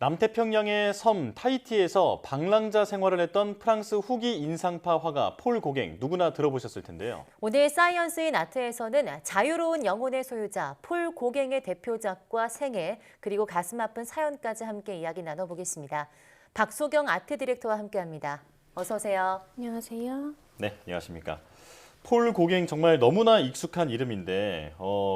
남태평양의 섬 타히티에서 방랑자 생활을 했던 프랑스 후기 인상파 화가 폴 고갱, 누구나 들어보셨을 텐데요. 오늘 사이언스인 아트에서는 자유로운 영혼의 소유자 폴 고갱의 대표작과 생애, 그리고 가슴 아픈 사연까지 함께 이야기 나눠보겠습니다. 박소경 아트 디렉터와 함께합니다. 어서 오세요. 안녕하세요. 네, 안녕하십니까. 폴 고갱 정말 너무나 익숙한 이름인데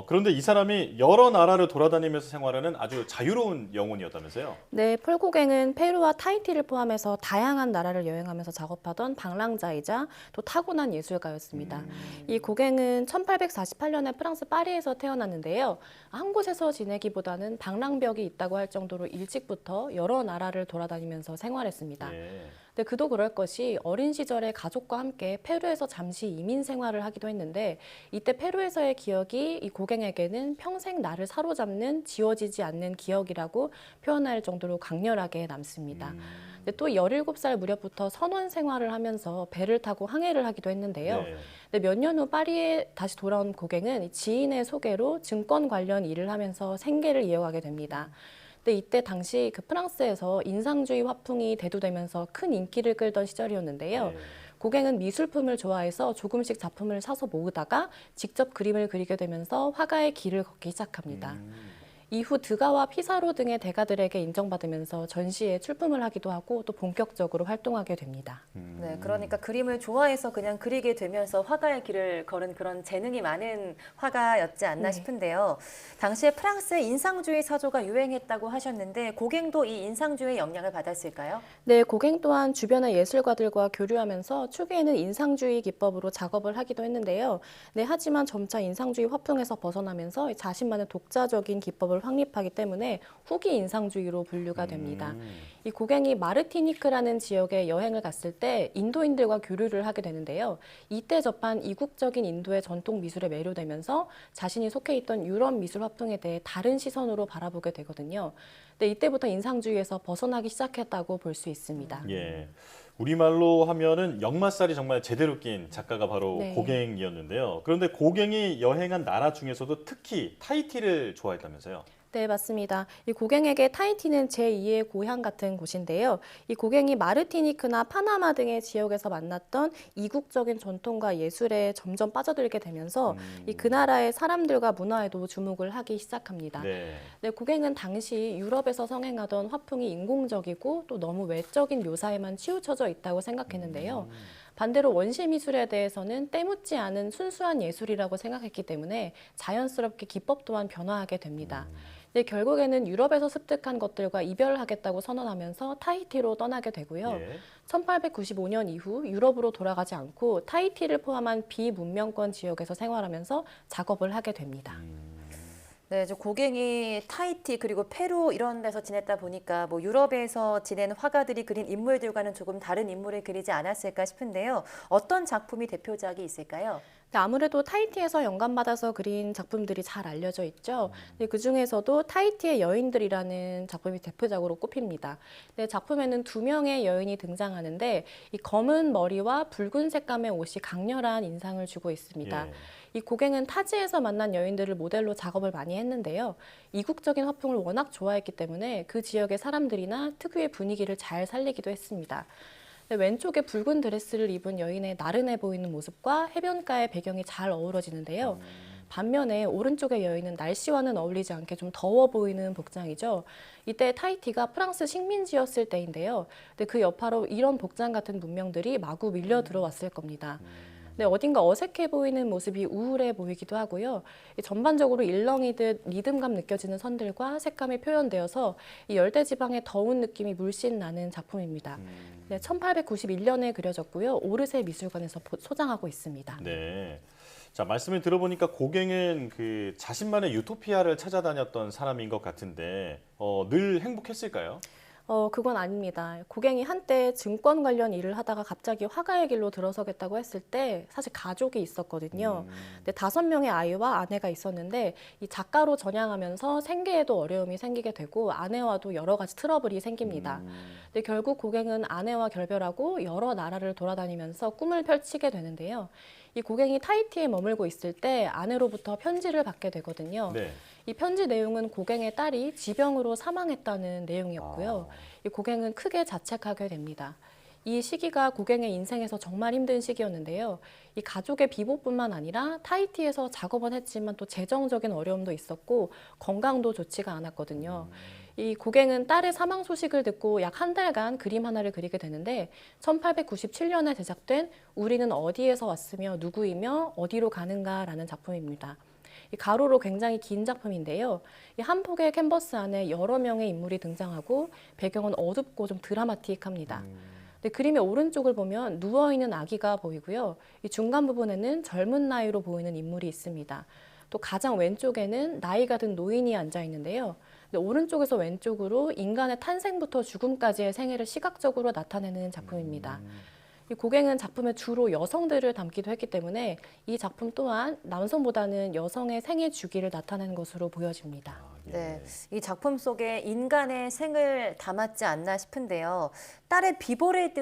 그런데 이 사람이 여러 나라를 돌아다니면서 생활하는 아주 자유로운 영혼이었다면서요? 네, 폴 고갱은 페루와 타히티를 포함해서 다양한 나라를 여행하면서 작업하던 방랑자이자 또 타고난 예술가였습니다. 이 고갱은 1848년에 프랑스 파리에서 태어났는데요. 한 곳에서 지내기보다는 방랑벽이 있다고 할 정도로 일찍부터 여러 나라를 돌아다니면서 생활했습니다. 예. 근데 그도 그럴 것이 어린 시절에 가족과 함께 페루에서 잠시 이민 생활을 하기도 했는데 이때 페루에서의 기억이 이 고갱에게는 평생 나를 사로잡는 지워지지 않는 기억이라고 표현할 정도로 강렬하게 남습니다. 근데 또 17살 무렵부터 선원 생활을 하면서 배를 타고 항해를 하기도 했는데요. 네. 근데 몇 년 후 파리에 다시 돌아온 고갱은 이 지인의 소개로 증권 관련 일을 하면서 생계를 이어가게 됩니다. 근데 이때 당시 그 프랑스에서 인상주의 화풍이 대두되면서 큰 인기를 끌던 시절이었는데요. 네. 고갱은 미술품을 좋아해서 조금씩 작품을 사서 모으다가 직접 그림을 그리게 되면서 화가의 길을 걷기 시작합니다. 이후 드가와 피사로 등의 대가들에게 인정받으면서 전시에 출품을 하기도 하고 또 본격적으로 활동하게 됩니다. 네, 그러니까 그림을 좋아해서 그냥 그리게 되면서 화가의 길을 걸은 그런 재능이 많은 화가였지 않나 네. 싶은데요. 당시에 프랑스의 인상주의 사조가 유행했다고 하셨는데 고갱도 이 인상주의 영향을 받았을까요? 네, 고갱 또한 주변의 예술가들과 교류하면서 초기에는 인상주의 기법으로 작업을 하기도 했는데요. 네, 하지만 점차 인상주의 화풍에서 벗어나면서 자신만의 독자적인 기법을 확립하기 때문에 후기 인상주의로 분류가 됩니다. 이 고갱이 마르티니크라는 지역에 여행을 갔을 때 인도인들과 교류를 하게 되는데요. 이때 접한 이국적인 인도의 전통 미술에 매료되면서 자신이 속해 있던 유럽 미술 화풍에 대해 다른 시선으로 바라보게 되거든요. 근데 이때부터 인상주의에서 벗어나기 시작했다고 볼 수 있습니다. 예. 우리말로 하면은 역마살이 정말 제대로 낀 작가가 바로 네. 고갱이었는데요. 그런데 고갱이 여행한 나라 중에서도 특히 타히티를 좋아했다면서요? 네, 맞습니다. 이 고갱에게 타히티는 제2의 고향 같은 곳인데요. 이 고갱이 마르티니크나 파나마 등의 지역에서 만났던 이국적인 전통과 예술에 점점 빠져들게 되면서 그 나라의 사람들과 문화에도 주목을 하기 시작합니다. 네. 네, 고갱은 당시 유럽에서 성행하던 화풍이 인공적이고 또 너무 외적인 묘사에만 치우쳐져 있다고 생각했는데요. 반대로 원시 미술에 대해서는 때묻지 않은 순수한 예술이라고 생각했기 때문에 자연스럽게 기법 또한 변화하게 됩니다. 네, 결국에는 유럽에서 습득한 것들과 이별하겠다고 선언하면서 타히티로 떠나게 되고요. 예. 1895년 이후 유럽으로 돌아가지 않고 타히티를 포함한 비문명권 지역에서 생활하면서 작업을 하게 됩니다. 네, 저 고갱이 타히티 그리고 페루 이런 데서 지냈다 보니까 뭐 유럽에서 지낸 화가들이 그린 인물들과는 조금 다른 인물을 그리지 않았을까 싶은데요. 어떤 작품이 대표작이 있을까요? 네, 아무래도 타히티에서 영감받아서 그린 작품들이 잘 알려져 있죠. 네, 그 중에서도 타히티의 여인들이라는 작품이 대표작으로 꼽힙니다. 네, 작품에는 2명의 여인이 등장하는데 이 검은 머리와 붉은 색감의 옷이 강렬한 인상을 주고 있습니다. 예. 이 고갱은 타지에서 만난 여인들을 모델로 작업을 많이 했는데요. 이국적인 화풍을 워낙 좋아했기 때문에 그 지역의 사람들이나 특유의 분위기를 잘 살리기도 했습니다. 네, 왼쪽에 붉은 드레스를 입은 여인의 나른해 보이는 모습과 해변가의 배경이 잘 어우러지는데요. 반면에 오른쪽의 여인은 날씨와는 어울리지 않게 좀 더워 보이는 복장이죠. 이때 타히티가 프랑스 식민지였을 때인데요. 근데 그 여파로 이런 복장 같은 문명들이 마구 밀려 들어왔을 겁니다. 네, 어딘가 어색해 보이는 모습이 우울해 보이기도 하고요. 전반적으로 일렁이듯 리듬감 느껴지는 선들과 색감이 표현되어서 이 열대지방의 더운 느낌이 물씬 나는 작품입니다. 네, 1891년에 그려졌고요. 오르세 미술관에서 소장하고 있습니다. 네. 자, 말씀을 들어보니까 고갱은 그 자신만의 유토피아를 찾아다녔던 사람인 것 같은데 늘 행복했을까요? 그건 아닙니다. 고갱이 한때 증권 관련 일을 하다가 갑자기 화가의 길로 들어서겠다고 했을 때 사실 가족이 있었거든요. 근데 5명의 아이와 아내가 있었는데 이 작가로 전향하면서 생계에도 어려움이 생기게 되고 아내와도 여러 가지 트러블이 생깁니다. 근데 결국 고갱은 아내와 결별하고 여러 나라를 돌아다니면서 꿈을 펼치게 되는데요. 이 고갱이 타히티에 머물고 있을 때 아내로부터 편지를 받게 되거든요. 네. 이 편지 내용은 고갱의 딸이 지병으로 사망했다는 내용이었고요. 이 고갱은 크게 자책하게 됩니다. 이 시기가 고갱의 인생에서 정말 힘든 시기였는데요. 이 가족의 비보뿐만 아니라 타히티에서 작업은 했지만 또 재정적인 어려움도 있었고 건강도 좋지가 않았거든요. 이 고갱은 딸의 사망 소식을 듣고 약 한 달간 그림 하나를 그리게 되는데 1897년에 제작된 우리는 어디에서 왔으며 누구이며 어디로 가는가라는 작품입니다. 이 가로로 굉장히 긴 작품인데요. 이 한 폭의 캔버스 안에 여러 명의 인물이 등장하고 배경은 어둡고 좀 드라마틱합니다. 근데 그림의 오른쪽을 보면 누워있는 아기가 보이고요. 이 중간 부분에는 젊은 나이로 보이는 인물이 있습니다. 또 가장 왼쪽에는 나이가 든 노인이 앉아 있는데요. 근데 오른쪽에서 왼쪽으로 인간의 탄생부터 죽음까지의 생애를 시각적으로 나타내는 작품입니다. 이 고갱은 작품에 주로 여성들을 담기도 했기 때문에 이 작품 또한 남성보다는 여성의 생애 주기를 나타내는 것으로 보여집니다. 예. 네, 이 작품 속에 인간의 생을 담았지 않나 싶은데요. 딸의 비보를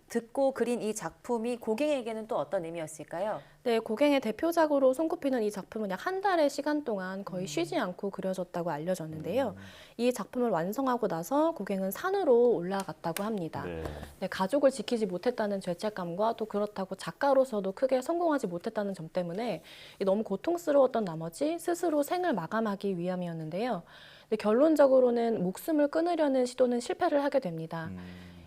듣고 그린 이 작품이 고갱에게는 또 어떤 의미였을까요? 네, 고갱의 대표작으로 손꼽히는 이 작품은 약 한 달의 시간 동안 거의 쉬지 않고 그려졌다고 알려졌는데요. 이 작품을 완성하고 나서 고갱은 산으로 올라갔다고 합니다. 네. 네, 가족을 지키지 못했다는 죄책감과 또 그렇다고 작가로서도 크게 성공하지 못했다는 점 때문에 너무 고통스러웠던 나머지 스스로 생을 마감하기 위함이었는데요. 근데 결론적으로는 목숨을 끊으려는 시도는 실패를 하게 됩니다.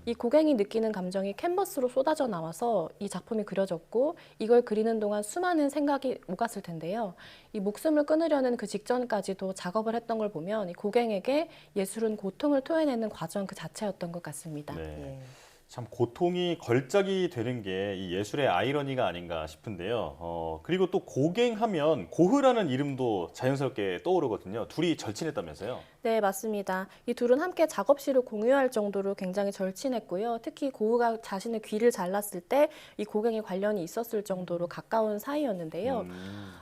이 고갱이 느끼는 감정이 캔버스로 쏟아져 나와서 이 작품이 그려졌고 이걸 그리는 동안 수많은 생각이 오갔을 텐데요. 이 목숨을 끊으려는 그 직전까지도 작업을 했던 걸 보면 이 고갱에게 예술은 고통을 토해내는 과정 그 자체였던 것 같습니다. 네. 참 고통이 걸작이 되는 게 이 예술의 아이러니가 아닌가 싶은데요. 그리고 또 고갱하면 고흐라는 이름도 자연스럽게 떠오르거든요. 둘이 절친했다면서요? 네, 맞습니다. 이 둘은 함께 작업실을 공유할 정도로 굉장히 절친했고요. 특히 고흐가 자신의 귀를 잘랐을 때 이 고갱이 관련이 있었을 정도로 가까운 사이였는데요.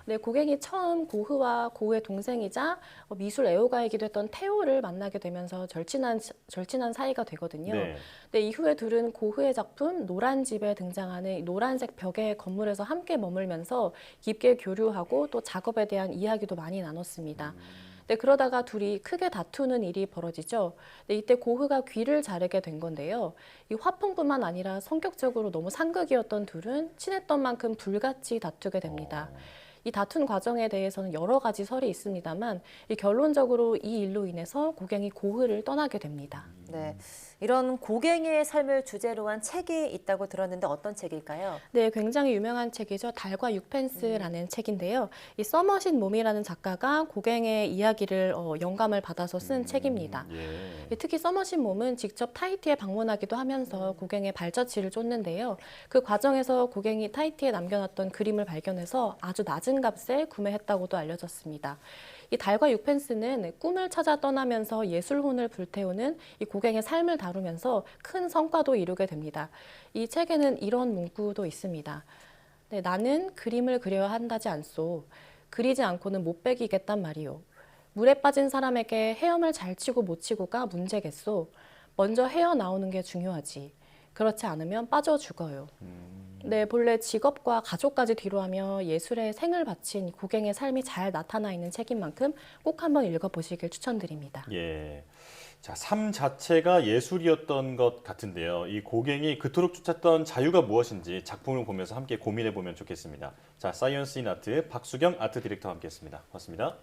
네, 고갱이 처음 고흐와 고흐의 동생이자 미술 애호가이기도 했던 테오를 만나게 되면서 절친한 사이가 되거든요. 네. 네, 이후에 둘은 고흐의 작품 노란 집에 등장하는 이 노란색 벽의 건물에서 함께 머물면서 깊게 교류하고 또 작업에 대한 이야기도 많이 나눴습니다. 네, 그러다가 둘이 크게 다투는 일이 벌어지죠. 네, 이때 고흐가 귀를 자르게 된 건데요. 이 화풍뿐만 아니라 성격적으로 너무 상극이었던 둘은 친했던 만큼 불같이 다투게 됩니다. 이 다툰 과정에 대해서는 여러 가지 설이 있습니다만 이 결론적으로 이 일로 인해서 고갱이 고흐를 떠나게 됩니다. 네, 이런 고갱의 삶을 주제로 한 책이 있다고 들었는데 어떤 책일까요? 네, 굉장히 유명한 책이죠. 달과 육펜스라는 책인데요. 이 서머신 몸이라는 작가가 고갱의 이야기를 영감을 받아서 쓴 책입니다. 예. 특히 서머신 몸은 직접 타히티에 방문하기도 하면서 고갱의 발자취를 쫓는데요. 그 과정에서 고갱이 타히티에 남겨놨던 그림을 발견해서 아주 낮은 값에 구매했다고도 알려졌습니다. 이 달과 육펜스는 꿈을 찾아 떠나면서 예술혼을 불태우는 이 고갱의 삶을 다루면서 큰 성과도 이루게 됩니다. 이 책에는 이런 문구도 있습니다. 네, 나는 그림을 그려야 한다지 않소. 그리지 않고는 못 베기겠단 말이오. 물에 빠진 사람에게 헤엄을 잘 치고 못 치고가 문제겠소. 먼저 헤어나오는 게 중요하지. 그렇지 않으면 빠져 죽어요. 네, 본래 직업과 가족까지 뒤로하며 예술에 생을 바친 고갱의 삶이 잘 나타나 있는 책인 만큼 꼭 한번 읽어보시길 추천드립니다. 예. 자, 삶 자체가 예술이었던 것 같은데요. 이 고갱이 그토록 쫓았던 자유가 무엇인지 작품을 보면서 함께 고민해 보면 좋겠습니다. 자, 사이언스 인 아트 박수경 아트 디렉터와 함께했습니다. 고맙습니다.